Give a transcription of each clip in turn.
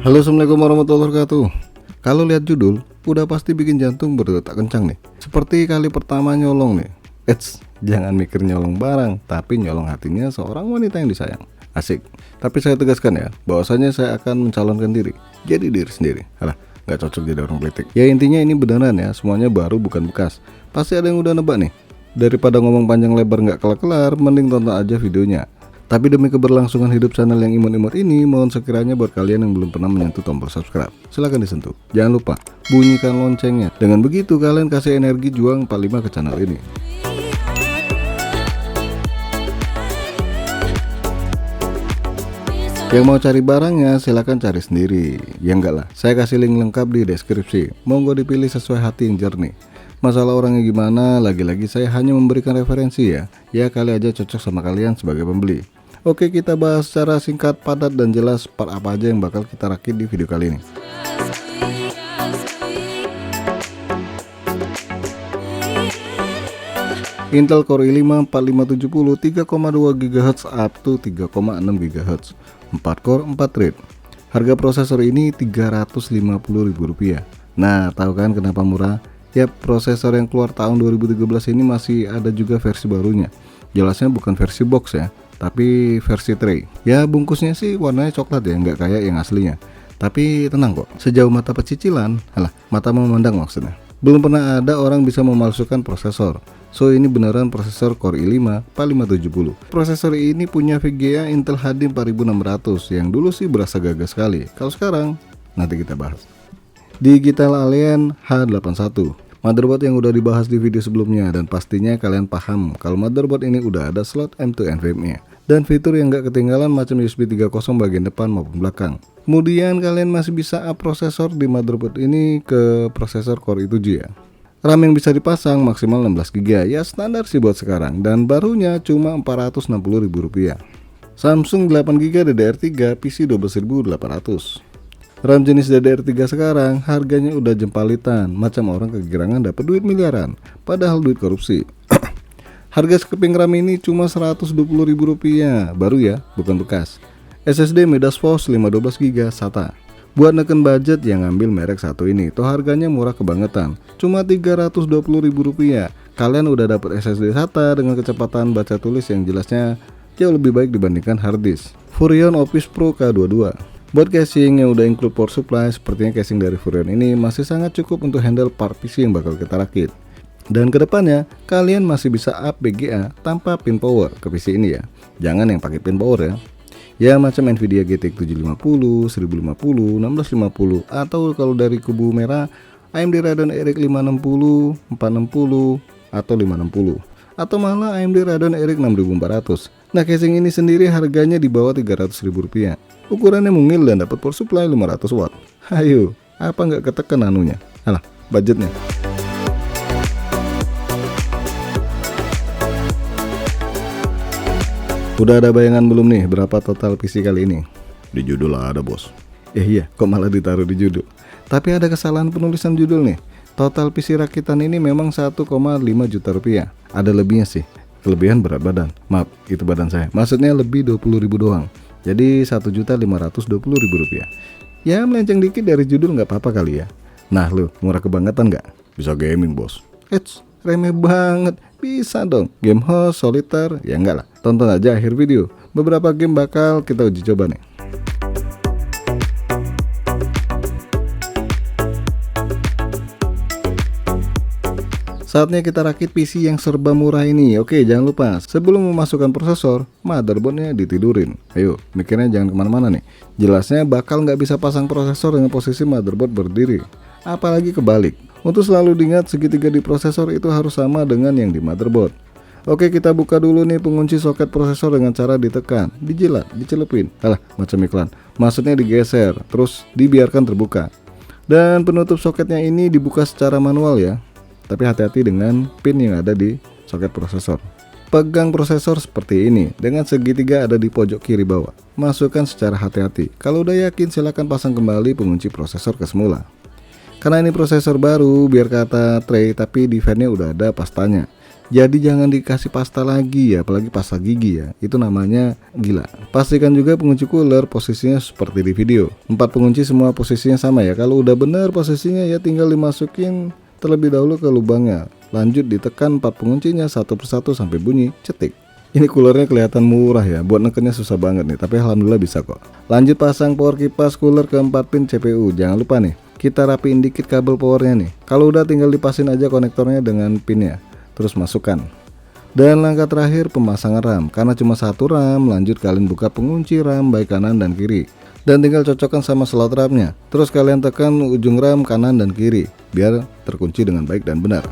Halo, assalamualaikum warahmatullahi wabarakatuh. Kalau lihat judul, udah pasti bikin jantung berdetak kencang nih. Seperti kali pertama nyolong nih. Jangan mikir nyolong barang, tapi nyolong hatinya seorang wanita yang disayang. Asik. Tapi saya tegaskan ya, bahwasanya saya akan mencalonkan diri, jadi diri sendiri. Alah, nggak cocok jadi orang politik. Ya intinya ini beneran ya, semuanya baru bukan bekas. Pasti ada yang udah nebak nih. Daripada ngomong panjang lebar nggak kelar-kelar, mending tonton aja videonya. Tapi demi keberlangsungan hidup channel yang imut-imut ini, mohon sekiranya buat kalian yang belum pernah menyentuh tombol subscribe, silahkan disentuh. Jangan lupa bunyikan loncengnya. Dengan begitu kalian kasih energi juang 45 ke channel ini. Yang mau cari barangnya silahkan cari sendiri. Ya enggak lah, saya kasih link lengkap di deskripsi. Monggo dipilih sesuai hati yang jernih. Masalah orangnya gimana, lagi-lagi saya hanya memberikan referensi ya. Ya kali aja cocok sama kalian sebagai pembeli. Oke, kita bahas secara singkat, padat, dan jelas part apa aja yang bakal kita rakit di video kali ini. Intel Core i5 4570 3,2 GHz up to 3,6 GHz 4 core 4 thread. Harga prosesor ini Rp350.000. Nah, tahu kan kenapa murah? Ya, prosesor yang keluar tahun 2013 ini masih ada juga versi barunya. Jelasnya bukan versi box ya, tapi versi tray. Ya, bungkusnya sih warnanya coklat ya, nggak kayak yang aslinya. Tapi tenang kok, sejauh mata pecicilan, mata memandang maksudnya, belum pernah ada orang bisa memalsukan prosesor. So ini beneran prosesor Core i5 4570. Prosesor ini punya VGA Intel HD 4600 yang dulu sih berasa gagah sekali. Kalau sekarang, nanti kita bahas. Digital Alien H81, motherboard yang udah dibahas di video sebelumnya, dan pastinya kalian paham kalau motherboard ini udah ada slot M2 NVMe dan fitur yang gak ketinggalan macam USB 3.0 bagian depan maupun belakang. Kemudian kalian masih bisa up prosesor di motherboard ini ke prosesor Core i7 ya. RAM yang bisa dipasang maksimal 16GB, ya standar sih buat sekarang, dan barunya cuma Rp460.000. Samsung 8GB DDR3 PC 12800. RAM jenis DDR3 sekarang harganya udah jempalitan, macam orang kegirangan dapat duit miliaran, padahal duit korupsi. Harga sekeping RAM ini cuma Rp120.000, baru ya, bukan bekas. SSD Medasforce 512GB SATA. Buat neken budget yang ngambil merek satu ini, toh harganya murah kebangetan, cuma Rp320.000. Kalian udah dapat SSD SATA dengan kecepatan baca tulis yang jelasnya jauh lebih baik dibandingkan harddisk. Furrion Office Pro K22. Buat casing yang udah include power supply, sepertinya casing dari Furrion ini masih sangat cukup untuk handle part PC yang bakal kita rakit. Dan kedepannya, kalian masih bisa up VGA tanpa pin power ke PC ini ya. Jangan yang pakai pin power ya. Ya macam Nvidia GTX 750, 1050, 1650, atau kalau dari kubu merah, AMD Radeon RX 560, 460, atau 560. Atau malah AMD Radeon RX 6400. Nah, casing ini sendiri harganya di bawah Rp300.000. Ukurannya mungil dan dapat power supply 500 watt. Ayo, apa nggak ketekan anunya? Budgetnya. Udah ada bayangan belum nih berapa total PC kali ini? Di judul lah ada bos. Iya, kok malah ditaruh di judul. Tapi ada kesalahan penulisan judul nih. Total PC rakitan ini memang 1,5 juta rupiah. Ada lebihnya sih. Kelebihan berat badan. Maaf, itu badan saya. Maksudnya lebih 20.000 doang. Jadi Rp1.520.000. Ya melenceng dikit dari judul nggak apa-apa kali ya. Nah lu, murah kebangetan nggak? Bisa gaming bos. Remeh banget. Bisa dong. Game host, solitaire, ya enggak lah. Tonton aja akhir video. Beberapa game bakal kita uji coba nih. Saatnya kita rakit PC yang serba murah ini. Oke, jangan lupa sebelum memasukkan prosesor, motherboardnya ditidurin. Ayo, mikirnya jangan kemana-mana nih. Jelasnya bakal nggak bisa pasang prosesor dengan posisi motherboard berdiri, apalagi kebalik. Untuk selalu diingat, segitiga di prosesor itu harus sama dengan yang di motherboard. Oke, kita buka dulu nih pengunci soket prosesor dengan cara ditekan, dijilat, dicelupin. Macam iklan. Maksudnya digeser, terus dibiarkan terbuka. Dan penutup soketnya ini dibuka secara manual ya. Tapi hati-hati dengan pin yang ada di soket prosesor. Pegang prosesor seperti ini, dengan segitiga ada di pojok kiri bawah. Masukkan secara hati-hati. Kalau udah yakin silakan pasang kembali pengunci prosesor ke semula. Karena ini prosesor baru, biar kata tray tapi di fan-nya udah ada pastanya. Jadi jangan dikasih pasta lagi ya, apalagi pasta gigi ya. Itu namanya gila. Pastikan juga pengunci cooler posisinya seperti di video. 4 pengunci semua posisinya sama ya. Kalau udah benar posisinya ya tinggal dimasukin terlebih dahulu ke lubangnya. Lanjut ditekan 4 penguncinya satu persatu sampai bunyi cetik. Ini coolernya kelihatan murah ya, buat nekennya susah banget nih, tapi alhamdulillah bisa kok. Lanjut pasang power kipas cooler ke 4 pin CPU. Jangan lupa nih, kita rapiin dikit kabel powernya nih. Kalau udah tinggal dipasin aja konektornya dengan pinnya. Terus masukkan. Dan langkah terakhir pemasangan RAM. Karena cuma satu RAM, lanjut kalian buka pengunci RAM baik kanan dan kiri. Dan tinggal cocokkan sama slot RAM-nya. Terus kalian tekan ujung RAM kanan dan kiri biar terkunci dengan baik dan benar.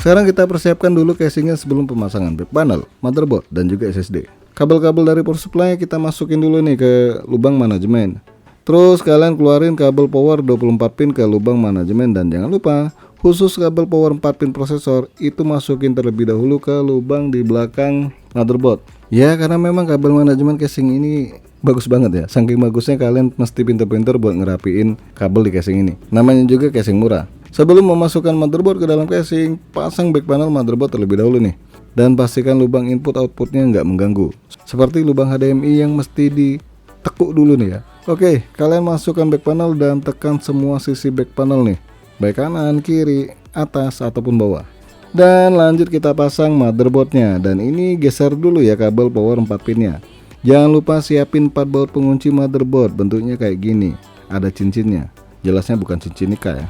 Sekarang kita persiapkan dulu casingnya sebelum pemasangan back panel, motherboard, dan juga SSD. Kabel-kabel dari power supply kita masukin dulu nih ke lubang manajemen. Terus kalian keluarin kabel power 24 pin ke lubang manajemen, dan jangan lupa khusus kabel power 4 pin prosesor itu masukin terlebih dahulu ke lubang di belakang motherboard. Ya karena memang kabel manajemen casing ini bagus banget ya. Saking bagusnya kalian mesti pinter-pinter buat ngerapiin kabel di casing ini. Namanya juga casing murah. Sebelum memasukkan motherboard ke dalam casing, pasang back panel motherboard terlebih dahulu nih. Dan pastikan lubang input outputnya nggak mengganggu. Seperti lubang HDMI yang mesti ditekuk dulu nih ya. Oke, kalian masukkan back panel dan tekan semua sisi back panel nih. Baik kanan, kiri, atas, ataupun bawah. Dan lanjut kita pasang motherboardnya. Dan ini geser dulu ya kabel power 4 pinnya. Jangan lupa siapin 4 baut pengunci motherboard. Bentuknya kayak gini. Ada cincinnya. Jelasnya bukan cincin nikah ya.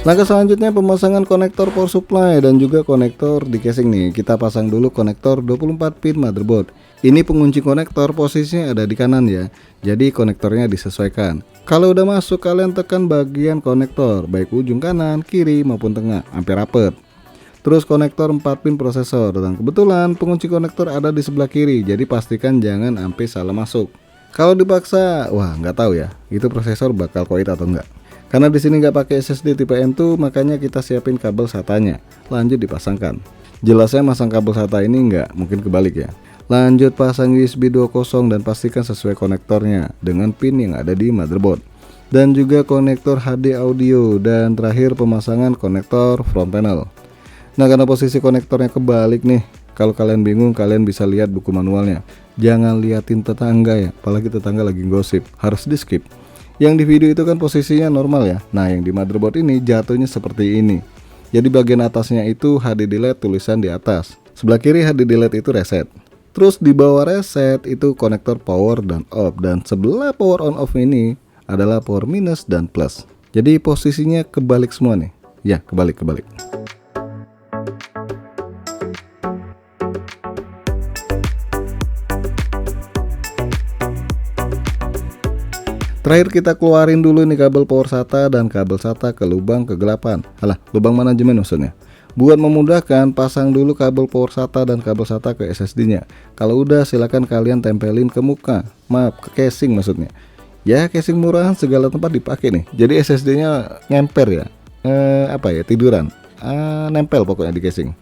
Langkah selanjutnya pemasangan konektor power supply dan juga konektor di casing nih. Kita pasang dulu konektor 24 pin motherboard. Ini pengunci konektor posisinya ada di kanan ya. Jadi konektornya disesuaikan. Kalau udah masuk kalian tekan bagian konektor baik ujung kanan, kiri maupun tengah sampai rapet. Terus konektor 4 pin prosesor, dan kebetulan pengunci konektor ada di sebelah kiri. Jadi pastikan jangan sampai salah masuk. Kalau dipaksa, wah nggak tahu ya, itu prosesor bakal koit atau enggak. Karena di sini nggak pakai SSD tipe M2, makanya kita siapin kabel SATA-nya. Lanjut dipasangkan. Jelasnya masang kabel SATA ini nggak mungkin kebalik ya. Lanjut pasang USB 2.0 dan pastikan sesuai konektornya dengan pin yang ada di motherboard. Dan juga konektor HD audio, dan terakhir pemasangan konektor front panel. Nah karena posisi konektornya kebalik nih, kalau kalian bingung kalian bisa lihat buku manualnya. Jangan liatin tetangga ya, apalagi tetangga lagi gosip, harus di skip. Yang di video itu kan posisinya normal ya. Nah yang di motherboard ini jatuhnya seperti ini. Jadi bagian atasnya itu HDD LED tulisan di atas. Sebelah kiri HDD LED itu reset. Terus di bawah reset itu konektor power dan off. Dan sebelah power on off ini adalah power minus dan plus. Jadi posisinya kebalik semua nih. Ya kebalik. Terakhir kita keluarin dulu nih kabel power SATA dan kabel SATA ke lubang kegelapan. Lubang manajemen maksudnya. Buat memudahkan, pasang dulu kabel power SATA dan kabel SATA ke SSD-nya. Kalau udah silakan kalian tempelin ke muka. Maaf, ke casing maksudnya. Ya casing murahan segala tempat dipakai nih. Jadi SSD-nya ngemper ya. Tiduran. Nempel pokoknya di casing.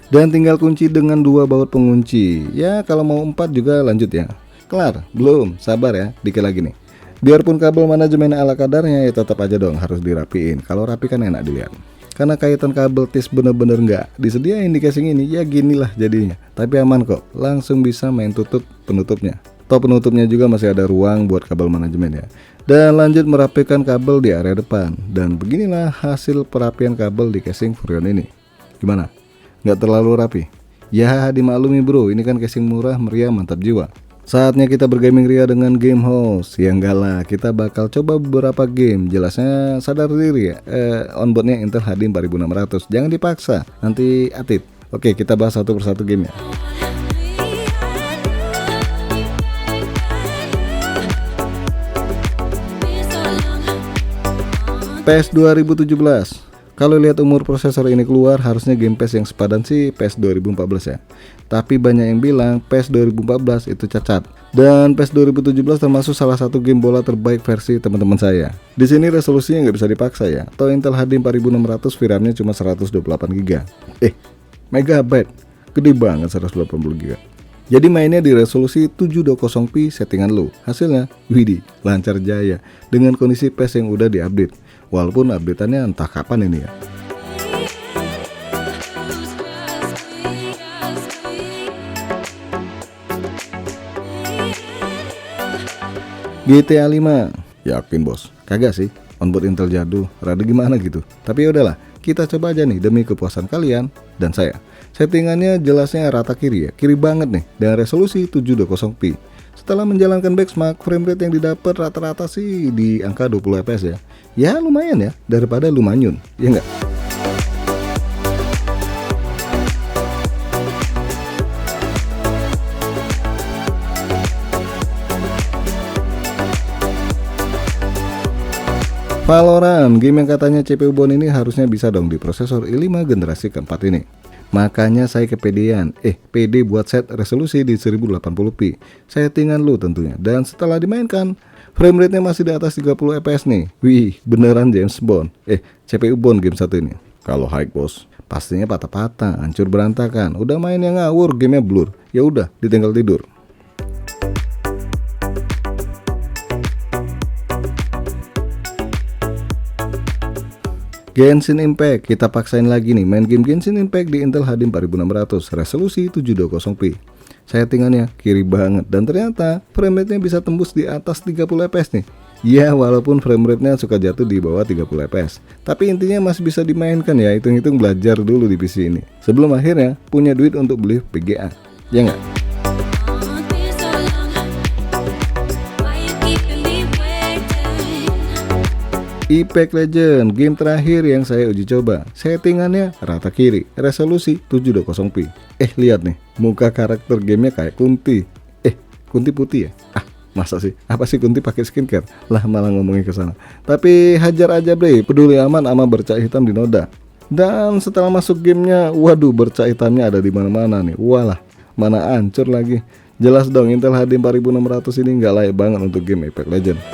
Dan tinggal kunci dengan 2 baut pengunci. Ya kalau mau 4 juga lanjut ya. Kelar? Belum, sabar ya, dikit lagi nih. Biarpun kabel manajemen ala kadarnya ya tetap aja dong harus dirapiin. Kalau rapi kan enak dilihat. Karena kaitan kabel TIS bener-bener nggak disediain di casing ini, ya ginilah jadinya. Tapi aman kok, langsung bisa main tutup penutupnya. Toh penutupnya juga masih ada ruang buat kabel manajemen ya. Dan lanjut merapikan kabel di area depan. Dan beginilah hasil perapian kabel di casing Furrion ini. Gimana? Nggak terlalu rapi? Ya dimaklumi bro, ini kan casing murah meriah mantap jiwa. Saatnya kita bergaming ria dengan game host. Ya enggak lah, kita bakal coba beberapa game. Jelasnya sadar diri ya. Onboardnya Intel HD 4600. Jangan dipaksa, nanti atit. Oke, kita bahas satu persatu game ya. PES 2017. Kalau lihat umur prosesor ini keluar, harusnya game PES yang sepadan sih PES 2014 ya. Tapi banyak yang bilang PES 2014 itu cacat. Dan PES 2017 termasuk salah satu game bola terbaik versi teman-teman saya. Di sini resolusinya nggak bisa dipaksa ya. Atau Intel HD 4600 VRAM-nya cuma 128 GB. MB. Gede banget 180 GB. Jadi mainnya di resolusi 720p settingan low. Hasilnya, widih, lancar jaya dengan kondisi PES yang udah diupdate. Walaupun updateannya entah kapan ini ya. GTA 5, yakin bos? Kagak sih, onboard Intel jadul, rada gimana gitu. Tapi ya udahlah, kita coba aja nih demi kepuasan kalian dan saya. Settingannya jelasnya rata kiri ya, kiri banget nih, dengan resolusi 720p. Setelah menjalankan benchmark, framerate yang didapat rata-rata sih di angka 20 fps ya. Ya lumayan ya, daripada lumanyun, ya enggak? Valorant, game yang katanya CPU bone ini harusnya bisa dong di prosesor i5 generasi keempat ini. Makanya saya kepedean, pede buat set resolusi di 1080p. Settingan lu tentunya. Dan setelah dimainkan, frame rate-nya masih di atas 30 fps nih. Wih, beneran James Bond. CPU bone game satu ini. Kalau high bos, pastinya patah-patah, hancur berantakan. Udah main yang ngawur, gamenya blur. Ya udah, ditinggal tidur. Genshin Impact, kita paksain lagi nih main game Genshin Impact di Intel HD 4600 resolusi 720p. Settingannya kiri banget dan ternyata frame rate-nya bisa tembus di atas 30 fps nih. Ya walaupun frame rate-nya suka jatuh di bawah 30 fps, tapi intinya masih bisa dimainkan ya, hitung-hitung belajar dulu di PC ini sebelum akhirnya punya duit untuk beli VGA. Ya nggak? Apex Legends, game terakhir yang saya uji coba. Settingannya rata kiri, resolusi 720p. Lihat nih, muka karakter gamenya kayak Kunti. Kunti putih ya? Masa sih? Apa sih Kunti pakai skincare? Lah malah ngomongin ke sana. Tapi hajar aja bre, peduli aman sama bercak hitam di noda. Dan setelah masuk gamenya, waduh bercak hitamnya ada di mana-mana nih. Walah, mana hancur lagi. Jelas dong Intel HD 4600 ini nggak layak banget untuk game Apex Legends.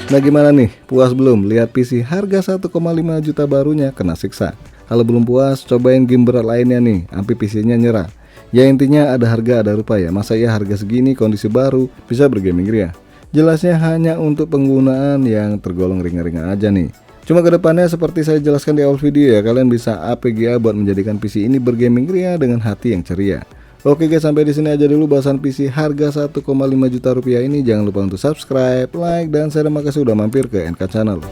Nah gimana nih, puas belum lihat PC harga 1,5 juta barunya kena siksa? Kalau belum puas, cobain game berat lainnya nih, sampai PC-nya nyerah. Ya intinya ada harga ada rupa ya, masa ya harga segini kondisi baru bisa bergaming ria? Jelasnya hanya untuk penggunaan yang tergolong ringan-ringan aja nih. Cuma kedepannya seperti saya jelaskan di awal video ya, kalian bisa APGA buat menjadikan PC ini bergaming ria dengan hati yang ceria. Oke guys, sampai di sini aja dulu bahasan PC harga 1,5 juta rupiah ini. Jangan lupa untuk subscribe, like, dan share. Terima kasih udah mampir ke NK Channel.